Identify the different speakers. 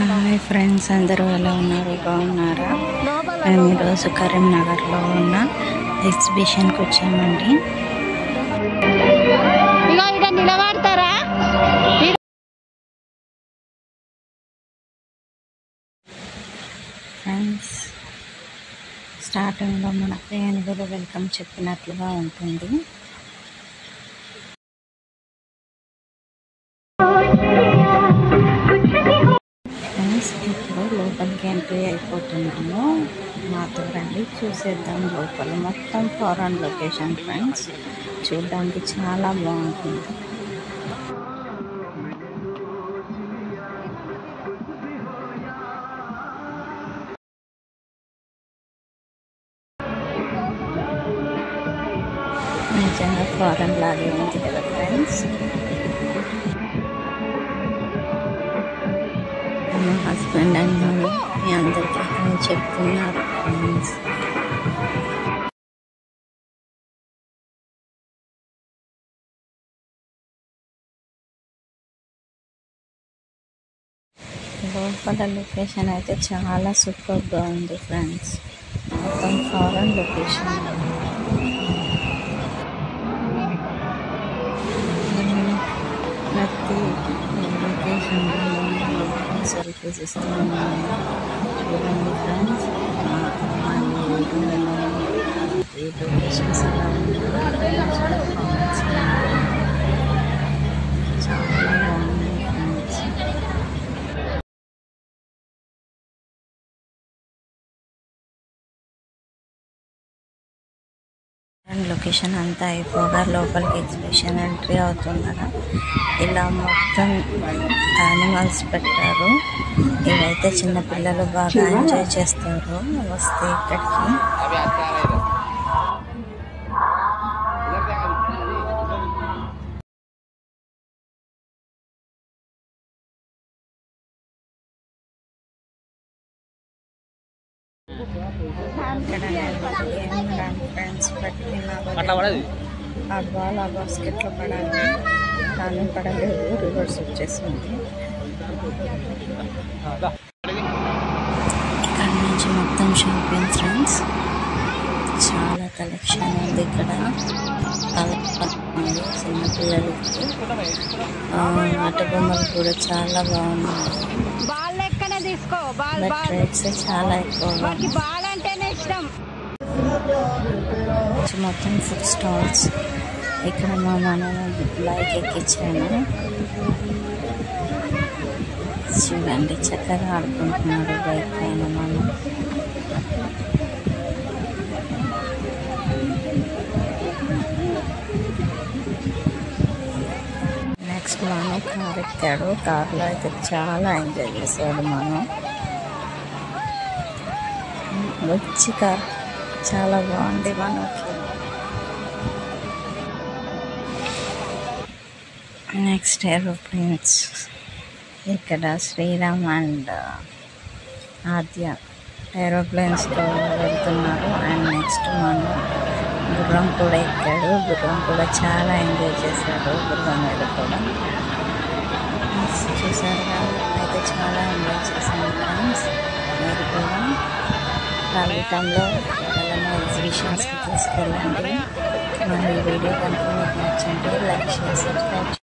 Speaker 1: Hi friends, అందరూ ఎలా ఉన్నారు? బాగున్నారా? మేము ఈరోజు కరీంనగర్లో ఉన్న ఎగ్జిబిషన్కి వచ్చామండి. ఫ్రెండ్స్, స్టార్టింగ్లో మనకు ఏనుగులు వెల్కమ్ చెప్పినట్లుగా ఉంటుంది. ఇప్పుడు లోపలికి ఎంట్రీ అయిపోతున్నాము. మాతో రండి, చూసేద్దాం. లోపల మొత్తం ఫారెన్ లొకేషన్ ఫ్రెండ్స్, చూడడానికి చాలా బాగుంటుంది. నిజంగా ఫారెన్ లాగే ఉంది కదా ఫ్రెండ్స్. మా హస్బెండ్ అండ్ మమ్మీ మీ అందరికీ అని చెప్తున్నారు ఫ్రెండ్స్. లోపల లొకేషన్ అయితే చాలా సూపర్గా ఉంది ఫ్రెండ్స్. మొత్తం ఫారెన్ లొకేషన్. ప్రతి లొకేషన్ సెల్ఫీస్ ఇస్తున్నాను. చూడండి ఫ్రెండ్స్, ఈ లొకేషన్స్ ఎలా ఉన్నాయి, చాలా బాగున్నాయి ఫ్రెండ్స్. లొకేషన్ అంతా అయిపోగా లోపలికి ఎగ్జిబిషన్ ఎంట్రీ అవుతున్నారా. ఇలా మొత్తం యానిమల్స్ పెట్టారు. ఇవైతే చిన్నపిల్లలు బాగా ఎంజాయ్ చేస్తారు వస్తే ఇక్కడికి. ఫ్రెండ్స్ ఆ బాల్ ఆ బాస్కెట్లో పడాలి, కానీ పడలేదు, రివర్స్ వచ్చేసింది. ఇక్కడ నుంచి మొత్తం షాపింగ్ ఫ్రెండ్స్, చాలా కలెక్షన్ ఉంది ఇక్కడ. చిన్నపిల్లలకి ఆట బొమ్మలు కూడా చాలా బాగున్నాయి. బట్ రేట్స్ చాలా ఎక్కువగా. మొత్తం ఫుడ్ స్టాల్స్. ఇక్కడ మా నాన్న బైక్ ఎక్కించాను. చూడండి, చక్కగా ఆడుకుంటున్నాడు బైక్ పైన మనం. నెక్స్ట్ మనం కార్ ఎక్కాడు. కార్లో అయితే చాలా ఎంజాయ్ చేశాడు మనం. వచ్చి కార్ చాలా బాగుంది మనకి. Next aeroplanes. ఇక్కడ శ్రీరామ్ అండ్ ఆద్య ఏరోప్లేన్స్తో వెళ్తున్నారు. అండ్ నెక్స్ట్ మనం గుర్రం కూడా ఎక్కాడు. గుర్రం కూడా చాలా ఎంజాయ్ చేశాడు. గుర్రం మీద కూడా చూసారుగా, అయితే చాలా ఎంజాయ్ చేశాను ఫ్రెండ్స్. మీరు కూడా ఖాళీ టైంలో ఎవరైనా ఎగ్జిబిషన్స్కి తీసుకెళ్ళండి. మరి ఈ వీడియో కనుక మీకు నచ్చండి, లైక్, షేర్, సబ్స్క్రైబ్.